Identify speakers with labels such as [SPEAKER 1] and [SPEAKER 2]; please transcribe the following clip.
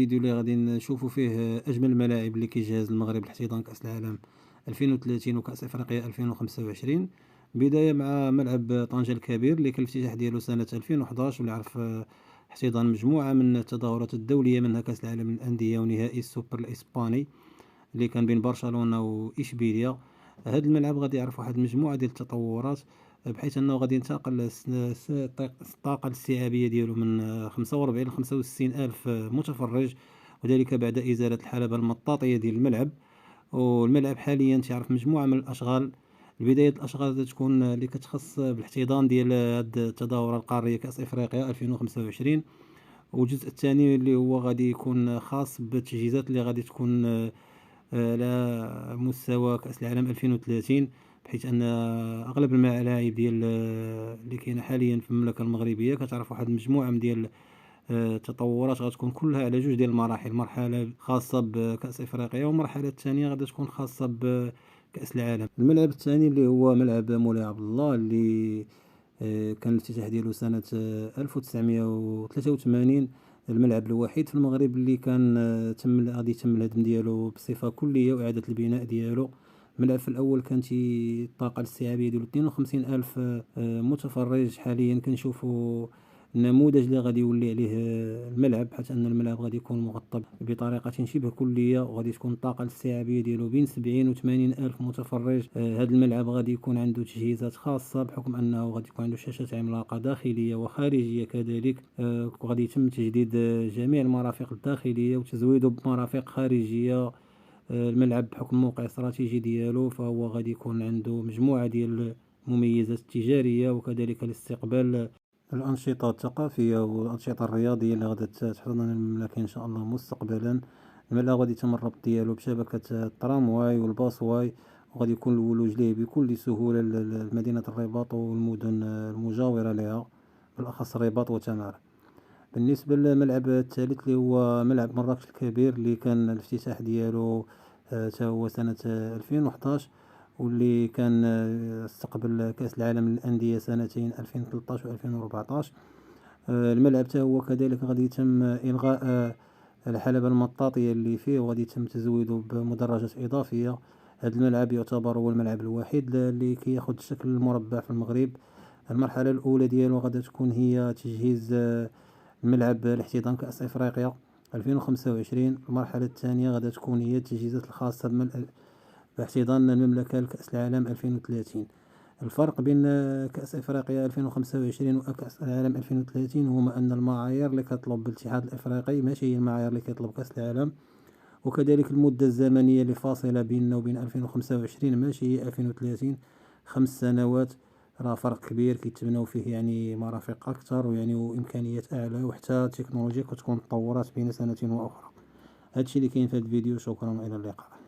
[SPEAKER 1] الفيديو اللي غادي نشوفوا فيه أجمل الملاعب اللي كيجهز المغرب لاحتضان كأس العالم 2030 وكأس إفريقيا 2025. بداية مع ملعب طنجة الكبير اللي كان الافتتاح ديالو سنة 2011، واللي عرف احتضان مجموعة من التظاهرات الدولية منها كأس العالم للأندية ونهائي السوبر الإسباني اللي كان بين برشلونة وإشبيليا. هذا الملعب غادي يعرف واحد المجموعة ديال التطورات، بحيث أنه غادي ينتقل الطاقة الاستيعابية ديالو من 45 ل 65 ألف متفرج، وذلك بعد إزالة الحلبة المطاطية ديال الملعب. والملعب حاليا تعرف مجموعة من الأشغال. البداية الأشغال تكون اللي كتخص بالاحتضان ديال هاد التظاهرة القارية كأس إفريقيا 2025، والجزء الثاني اللي هو غادي يكون خاص بالتجهيزات اللي غادي تكون على مستوى كأس العالم 2030، بحيث أن أغلب الملاعب ديال اللي كاينة حاليا في المملكة المغربية كتعرف واحد المجموعة من ديال التطورات غتكون كلها على جوج ديال المراحل: مرحلة خاصة بكأس إفريقيا والمرحلة الثانية غادي تكون خاصة بكأس العالم. الملعب الثاني اللي هو ملعب مولاي عبد الله، اللي كان الافتتاح ديالو سنة 1983. الملعب الوحيد في المغرب اللي كان غادي يتم الهدم ديالو بصفة كلية وإعادة البناء ديالو. الملعب في الأول كانت الطاقة الاستيعابية ديالو 52 ألف متفرج. حاليا كنشوفوا النموذج اللي غادي يولي عليه الملعب، حيث أن الملعب غادي يكون مغطى بطريقة شبه كلية، وغادي تكون الطاقة الاستيعابية ديالو بين 70 و 80 ألف متفرج. هذا الملعب غادي يكون عنده تجهيزات خاصة، بحكم أنه غادي يكون عنده شاشات عملاقة داخلية وخارجية كذلك. وغادي يتم تجديد جميع المرافق الداخلية وتزويده بمرافق خارجية. الملعب بحكم الموقع الاستراتيجي ديالو فهو غادي يكون عنده مجموعة ديال المميزات التجارية، وكذلك الاستقبال الأنشطة الثقافية والأنشطة الرياضية اللي غادي تحضرنا المملكة إن شاء الله مستقبلا. الملعب غادي يتم الربط ديالو بشبكة الترامواي والباصواي، وغادي يكون الولوج ليه بكل سهولة لمدينة الرباط والمدن المجاورة لها، بالأخص الرباط وتمارا. بالنسبة للملعب الثالث اللي هو ملعب مراكش الكبير، اللي كان الافتتاح ديالو تا هو سنة 2011، واللي كان استقبل كأس العالم للأندية سنتين 2013 و 2014. الملعب تا هو كذلك غادي يتم إلغاء الحلبة المطاطية اللي فيه، وغادي يتم تزويده بمدرجات إضافية. هذا الملعب يعتبر هو الملعب الوحيد اللي كياخد الشكل المربع في المغرب. المرحلة الأولى ديالو غادي تكون هي تجهيز الملعب لاحتضان كأس إفريقيا 2025. المرحلة الثانية غادي تكون هي التجهيزات الخاصة باحتضان المملكة لكأس العالم 2030. الفرق بين كأس إفريقيا 2025 وكأس العالم 2030 هو أن المعايير اللي كتطلب الاتحاد الإفريقي ماشي هي المعايير اللي كيطلب كأس العالم، وكذلك المدة الزمنية اللي فاصلة بيننا وبين 2025 ماشي هي 2030، 5 سنوات. راه فرق كبير كيتبناو فيه يعني مرافق أكثر وإمكانيات أعلى، وحتى التكنولوجيا كتكون تطورات بين سنة وأخرى. هادشي اللي كاين في هاد الفيديو، شكرا وإلى اللقاء.